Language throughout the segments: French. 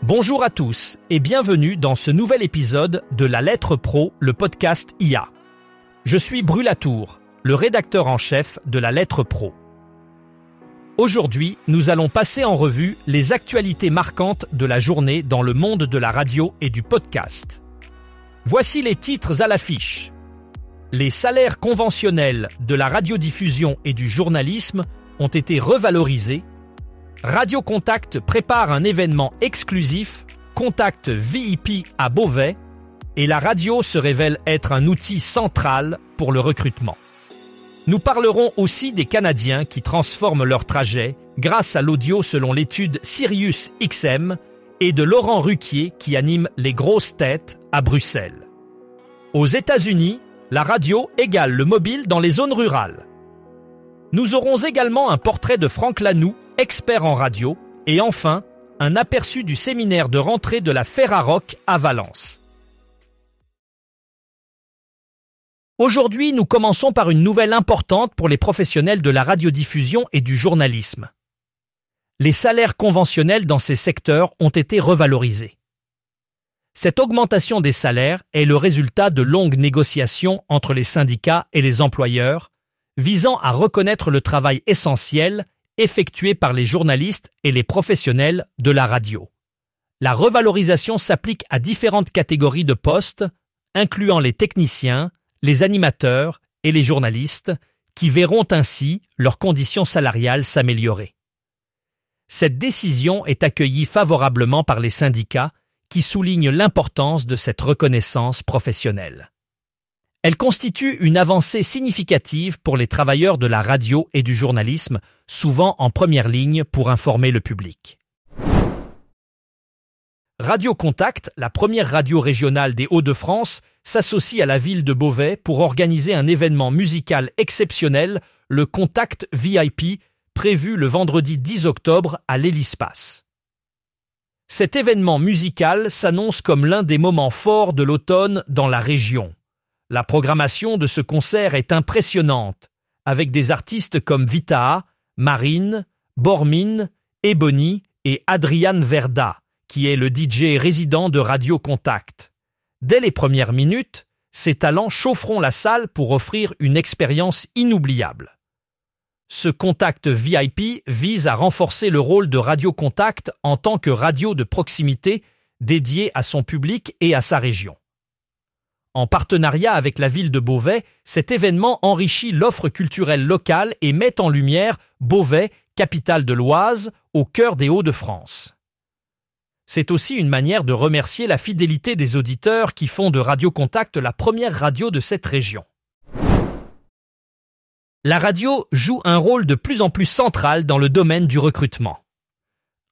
Bonjour à tous et bienvenue dans ce nouvel épisode de La Lettre Pro, le podcast IA. Je suis Brulatour, le rédacteur en chef de La Lettre Pro. Aujourd'hui, nous allons passer en revue les actualités marquantes de la journée dans le monde de la radio et du podcast. Voici les titres à l'affiche. Les salaires conventionnels de la radiodiffusion et du journalisme ont été revalorisés. Radio Contact prépare un événement exclusif, Contact VIP à Beauvais, et la radio se révèle être un outil central pour le recrutement. Nous parlerons aussi des Canadiens qui transforment leur trajet grâce à l'audio selon l'étude Sirius XM et de Laurent Ruquier qui anime les grosses têtes à Bruxelles. Aux États-Unis, la radio égale le mobile dans les zones rurales. Nous aurons également un portrait de Franck Lanoux, expert en radio, et enfin, un aperçu du séminaire de rentrée de la Ferrarock à Valence. Aujourd'hui, nous commençons par une nouvelle importante pour les professionnels de la radiodiffusion et du journalisme. Les salaires conventionnels dans ces secteurs ont été revalorisés. Cette augmentation des salaires est le résultat de longues négociations entre les syndicats et les employeurs, visant à reconnaître le travail essentiel effectué par les journalistes et les professionnels de la radio. La revalorisation s'applique à différentes catégories de postes, incluant les techniciens, les animateurs et les journalistes, qui verront ainsi leurs conditions salariales s'améliorer. Cette décision est accueillie favorablement par les syndicats, qui soulignent l'importance de cette reconnaissance professionnelle. Elle constitue une avancée significative pour les travailleurs de la radio et du journalisme, souvent en première ligne pour informer le public. Radio Contact, la première radio régionale des Hauts-de-France, s'associe à la ville de Beauvais pour organiser un événement musical exceptionnel, le Contact VIP, prévu le vendredi 10 octobre à l'Hélispace. Cet événement musical s'annonce comme l'un des moments forts de l'automne dans la région. La programmation de ce concert est impressionnante, avec des artistes comme Vita'a, Marine, Bormin, Ebony et Adrian Verda, qui est le DJ résident de Radio Contact. Dès les premières minutes, ces talents chaufferont la salle pour offrir une expérience inoubliable. Ce Contact VIP vise à renforcer le rôle de Radio Contact en tant que radio de proximité dédiée à son public et à sa région. En partenariat avec la ville de Beauvais, cet événement enrichit l'offre culturelle locale et met en lumière Beauvais, capitale de l'Oise, au cœur des Hauts-de-France. C'est aussi une manière de remercier la fidélité des auditeurs qui font de Radio Contact la première radio de cette région. La radio joue un rôle de plus en plus central dans le domaine du recrutement.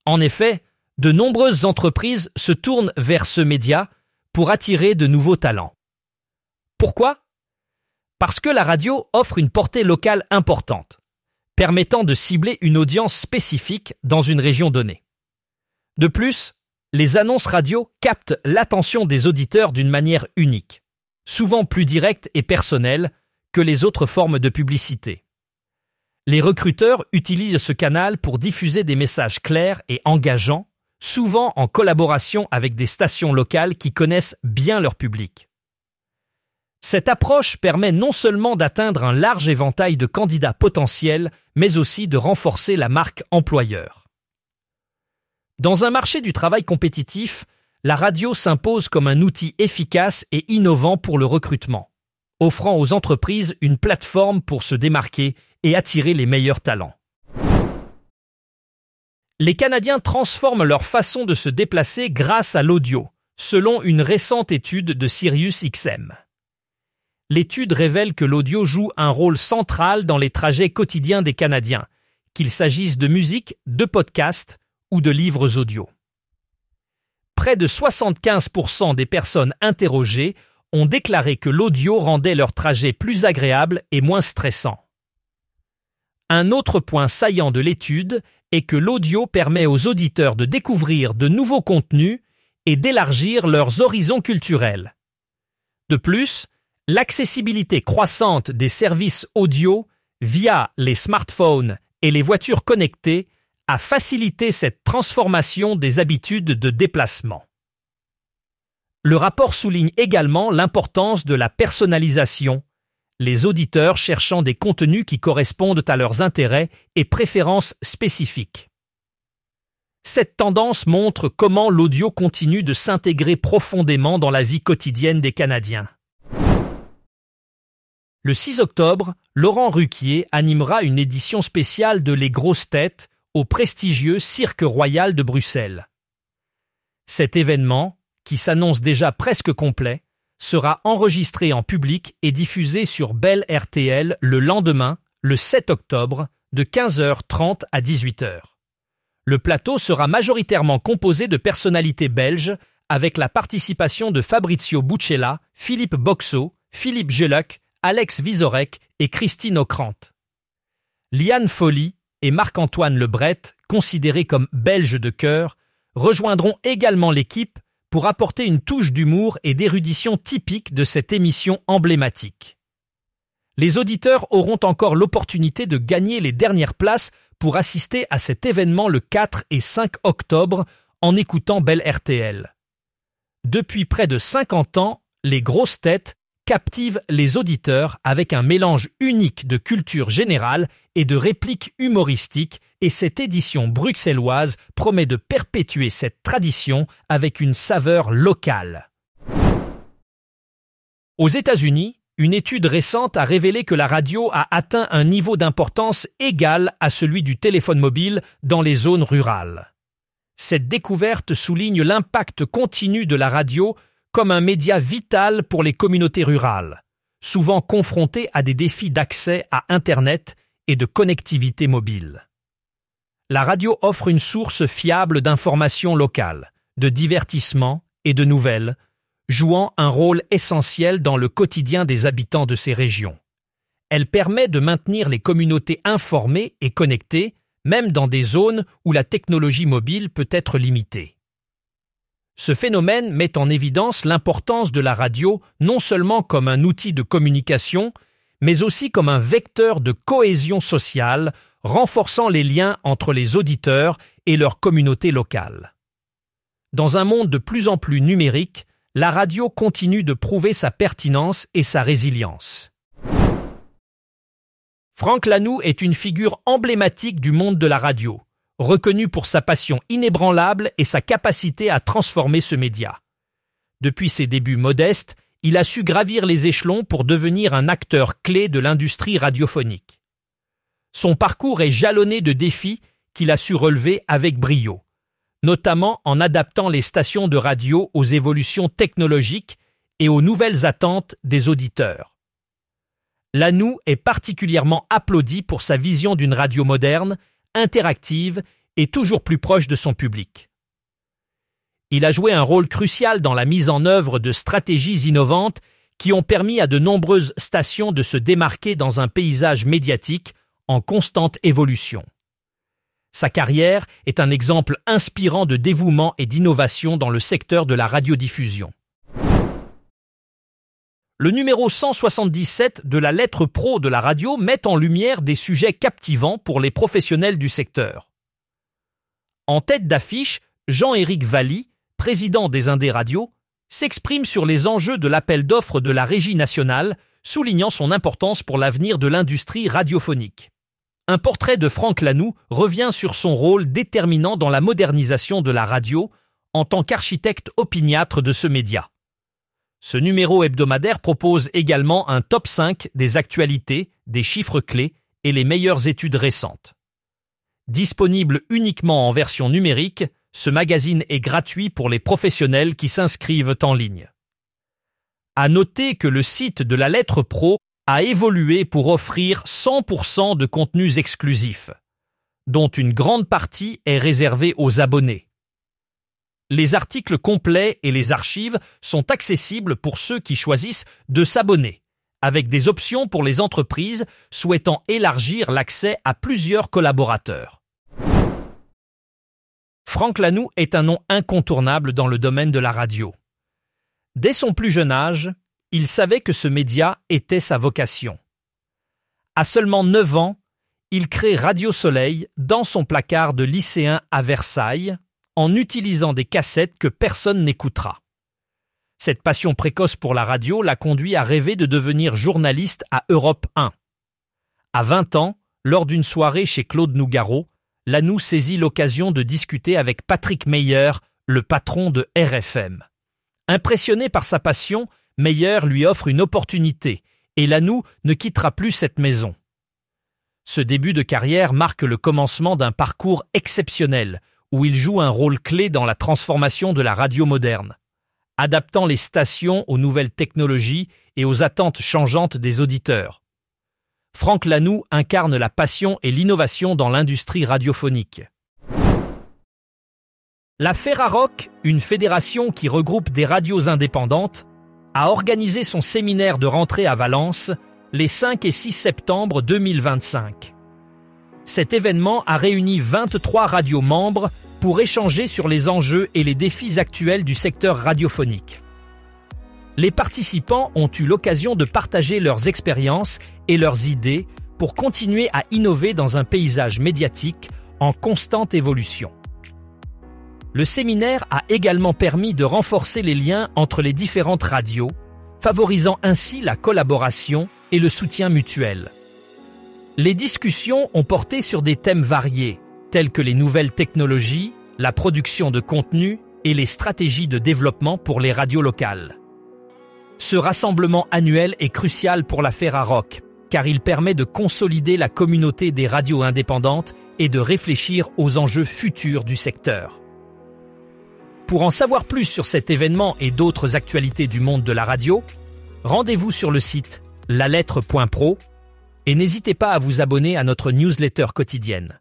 En effet, de nombreuses entreprises se tournent vers ce média pour attirer de nouveaux talents. Pourquoi ? Parce que la radio offre une portée locale importante, permettant de cibler une audience spécifique dans une région donnée. De plus, les annonces radio captent l'attention des auditeurs d'une manière unique, souvent plus directe et personnelle que les autres formes de publicité. Les recruteurs utilisent ce canal pour diffuser des messages clairs et engageants, souvent en collaboration avec des stations locales qui connaissent bien leur public. Cette approche permet non seulement d'atteindre un large éventail de candidats potentiels, mais aussi de renforcer la marque employeur. Dans un marché du travail compétitif, la radio s'impose comme un outil efficace et innovant pour le recrutement, offrant aux entreprises une plateforme pour se démarquer et attirer les meilleurs talents. Les Canadiens transforment leur façon de se déplacer grâce à l'audio, selon une récente étude de Sirius XM. L'étude révèle que l'audio joue un rôle central dans les trajets quotidiens des Canadiens, qu'il s'agisse de musique, de podcasts ou de livres audio. Près de 75% des personnes interrogées ont déclaré que l'audio rendait leur trajet plus agréable et moins stressant. Un autre point saillant de l'étude est que l'audio permet aux auditeurs de découvrir de nouveaux contenus et d'élargir leurs horizons culturels. De plus, l'accessibilité croissante des services audio via les smartphones et les voitures connectées a facilité cette transformation des habitudes de déplacement. Le rapport souligne également l'importance de la personnalisation, les auditeurs cherchant des contenus qui correspondent à leurs intérêts et préférences spécifiques. Cette tendance montre comment l'audio continue de s'intégrer profondément dans la vie quotidienne des Canadiens. Le 6 octobre, Laurent Ruquier animera une édition spéciale de Les Grosses Têtes au prestigieux Cirque Royal de Bruxelles. Cet événement, qui s'annonce déjà presque complet, sera enregistré en public et diffusé sur Bell RTL le lendemain, le 7 octobre, de 15h30 à 18h. Le plateau sera majoritairement composé de personnalités belges, avec la participation de Fabrizio Buccella, Philippe Boxeau, Philippe Geluck, Alex Vizorek et Christine Ockrent. Liane Folly et Marc-Antoine Lebret, considérés comme belges de cœur, rejoindront également l'équipe pour apporter une touche d'humour et d'érudition typique de cette émission emblématique. Les auditeurs auront encore l'opportunité de gagner les dernières places pour assister à cet événement le 4 et 5 octobre en écoutant Bell RTL. Depuis près de 50 ans, Les Grosses Têtes captivent les auditeurs avec un mélange unique de culture générale et de répliques humoristiques, et cette édition bruxelloise promet de perpétuer cette tradition avec une saveur locale. Aux États-Unis, une étude récente a révélé que la radio a atteint un niveau d'importance égal à celui du téléphone mobile dans les zones rurales. Cette découverte souligne l'impact continu de la radio comme un média vital pour les communautés rurales, souvent confrontées à des défis d'accès à Internet et de connectivité mobile. La radio offre une source fiable d'informations locales, de divertissement et de nouvelles, jouant un rôle essentiel dans le quotidien des habitants de ces régions. Elle permet de maintenir les communautés informées et connectées, même dans des zones où la technologie mobile peut être limitée. Ce phénomène met en évidence l'importance de la radio non seulement comme un outil de communication, mais aussi comme un vecteur de cohésion sociale, renforçant les liens entre les auditeurs et leur communauté locale. Dans un monde de plus en plus numérique, la radio continue de prouver sa pertinence et sa résilience. Franck Lanoux est une figure emblématique du monde de la radio, reconnu pour sa passion inébranlable et sa capacité à transformer ce média. Depuis ses débuts modestes, il a su gravir les échelons pour devenir un acteur clé de l'industrie radiophonique. Son parcours est jalonné de défis qu'il a su relever avec brio, notamment en adaptant les stations de radio aux évolutions technologiques et aux nouvelles attentes des auditeurs. Lanoux est particulièrement applaudi pour sa vision d'une radio moderne, interactive et toujours plus proche de son public. Il a joué un rôle crucial dans la mise en œuvre de stratégies innovantes qui ont permis à de nombreuses stations de se démarquer dans un paysage médiatique en constante évolution. Sa carrière est un exemple inspirant de dévouement et d'innovation dans le secteur de la radiodiffusion. Le numéro 177 de la lettre pro de la radio met en lumière des sujets captivants pour les professionnels du secteur. En tête d'affiche, Jean-Éric Valli, président des Indés Radio, s'exprime sur les enjeux de l'appel d'offres de la Régie nationale, soulignant son importance pour l'avenir de l'industrie radiophonique. Un portrait de Franck Lanoux revient sur son rôle déterminant dans la modernisation de la radio en tant qu'architecte opiniâtre de ce média. Ce numéro hebdomadaire propose également un top 5 des actualités, des chiffres clés et les meilleures études récentes. Disponible uniquement en version numérique, ce magazine est gratuit pour les professionnels qui s'inscrivent en ligne. À noter que le site de la lettre pro a évolué pour offrir 100% de contenus exclusifs, dont une grande partie est réservée aux abonnés. Les articles complets et les archives sont accessibles pour ceux qui choisissent de s'abonner, avec des options pour les entreprises souhaitant élargir l'accès à plusieurs collaborateurs. Franck Lanoux est un nom incontournable dans le domaine de la radio. Dès son plus jeune âge, il savait que ce média était sa vocation. À seulement 9 ans, il crée Radio Soleil dans son placard de lycéen à Versailles, en utilisant des cassettes que personne n'écoutera. Cette passion précoce pour la radio l'a conduit à rêver de devenir journaliste à Europe 1. À 20 ans, lors d'une soirée chez Claude Nougaro, Lanoux saisit l'occasion de discuter avec Patrick Meyer, le patron de RFM. Impressionné par sa passion, Meyer lui offre une opportunité et Lanoux ne quittera plus cette maison. Ce début de carrière marque le commencement d'un parcours exceptionnel où il joue un rôle clé dans la transformation de la radio moderne, adaptant les stations aux nouvelles technologies et aux attentes changeantes des auditeurs. Franck Lanoux incarne la passion et l'innovation dans l'industrie radiophonique. La Ferrarock, une fédération qui regroupe des radios indépendantes, a organisé son séminaire de rentrée à Valence les 5 et 6 septembre 2025. Cet événement a réuni 23 radios membres pour échanger sur les enjeux et les défis actuels du secteur radiophonique. Les participants ont eu l'occasion de partager leurs expériences et leurs idées pour continuer à innover dans un paysage médiatique en constante évolution. Le séminaire a également permis de renforcer les liens entre les différentes radios, favorisant ainsi la collaboration et le soutien mutuel. Les discussions ont porté sur des thèmes variés, tels que les nouvelles technologies, la production de contenu et les stratégies de développement pour les radios locales. Ce rassemblement annuel est crucial pour la Ferrarock, car il permet de consolider la communauté des radios indépendantes et de réfléchir aux enjeux futurs du secteur. Pour en savoir plus sur cet événement et d'autres actualités du monde de la radio, rendez-vous sur le site lalettre.pro et n'hésitez pas à vous abonner à notre newsletter quotidienne.